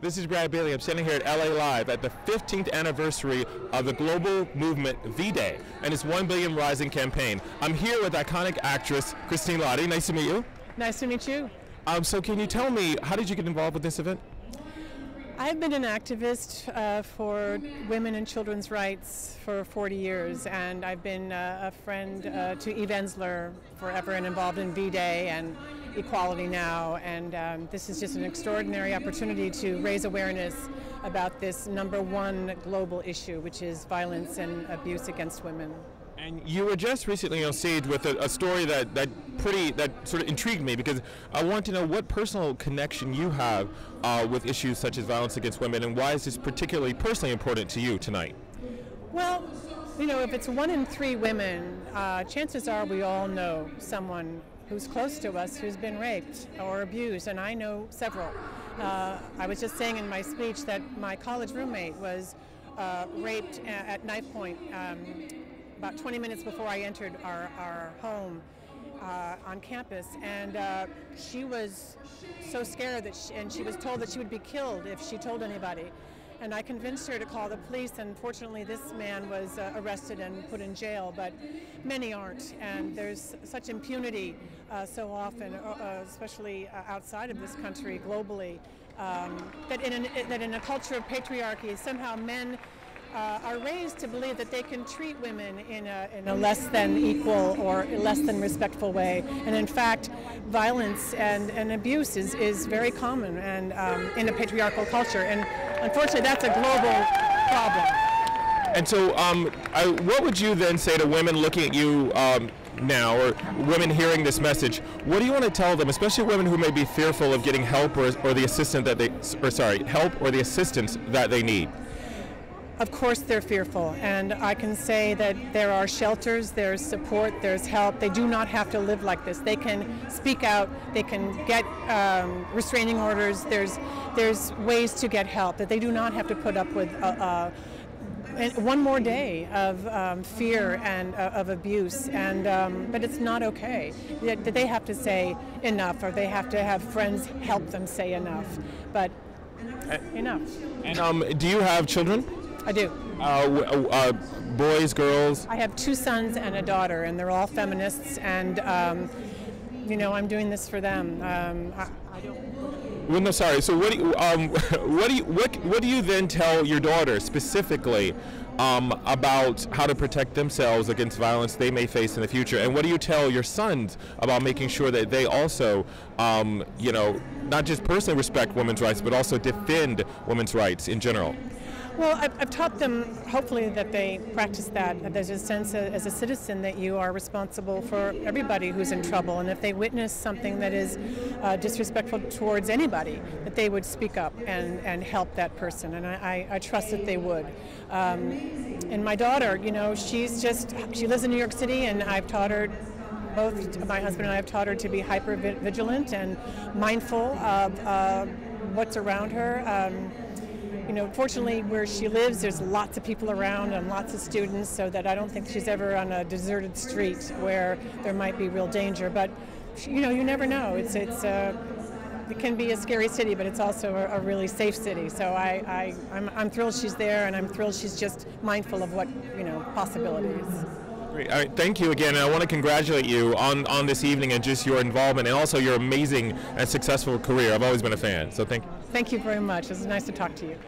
This is Brad Bailey. I'm standing here at LA Live at the 15th anniversary of the global movement V-Day and its 1 Billion Rising campaign. I'm here with iconic actress Christine Lahti. Nice to meet you. Nice to meet you. So can you tell me, how did you get involved with this event? I've been an activist for women and children's rights for 40 years, and I've been a friend to Eve Ensler forever and involved in V-Day and Equality Now, and this is just an extraordinary opportunity to raise awareness about this #1 global issue, which is violence and abuse against women. And you were just recently on stage with a story that sort of intrigued me, because I want to know what personal connection you have with issues such as violence against women, and why is this particularly personally important to you tonight? Well, you know, if it's 1 in 3 women, chances are we all know someone who's close to us who's been raped or abused, and I know several. I was just saying in my speech that my college roommate was raped at knife point about 20 minutes before I entered our home on campus, and she was so scared that she was told that she would be killed if she told anybody. And I convinced her to call the police, and fortunately this man was arrested and put in jail, but many aren't. And there's such impunity so often, especially outside of this country, globally, that in a culture of patriarchy, somehow men are raised to believe that they can treat women in a less than equal or less than respectful way. And in fact, violence and abuse is very common and in a patriarchal culture. And unfortunately, that's a global problem. And so what would you then say to women looking at you now, or women hearing this message? What do you want to tell them, especially women who may be fearful of getting help or the assistance that they need? Of course they're fearful, and I can say that there are shelters, there's support, there's help. They do not have to live like this. They can speak out, they can get restraining orders, there's ways to get help, that they do not have to put up with one more day of fear and of abuse, and but it's not okay. They have to say enough, or they have to have friends help them say enough, but enough. And do you have children? I do. Boys, girls? I have 2 sons and a daughter, and they're all feminists, and you know, I'm doing this for them. Well, no, sorry. So what do you then tell your daughter specifically about how to protect themselves against violence they may face in the future, and what do you tell your sons about making sure that they also, you know, not just personally respect women's rights, but also defend women's rights in general? Well, I've taught them, hopefully, that they practice that there's a sense as a citizen that you are responsible for everybody who's in trouble, and if they witness something that is disrespectful towards anybody, that they would speak up and help that person, and I trust that they would. And my daughter, you know, she lives in New York City, and I've taught her, both my husband and I have taught her to be hyper vigilant and mindful of what's around her. You know, fortunately, where she lives, there's lots of people around and lots of students, so that I don't think she's ever on a deserted street where there might be real danger. But, you know, you never know. It can be a scary city, but it's also a really safe city. So I'm thrilled she's there, and I'm thrilled she's just mindful of what, you know, possibilities. Great. All right, thank you again, and I want to congratulate you on this evening and just your involvement and also your amazing and successful career. I've always been a fan, so thank you. Thank you very much. It was nice to talk to you.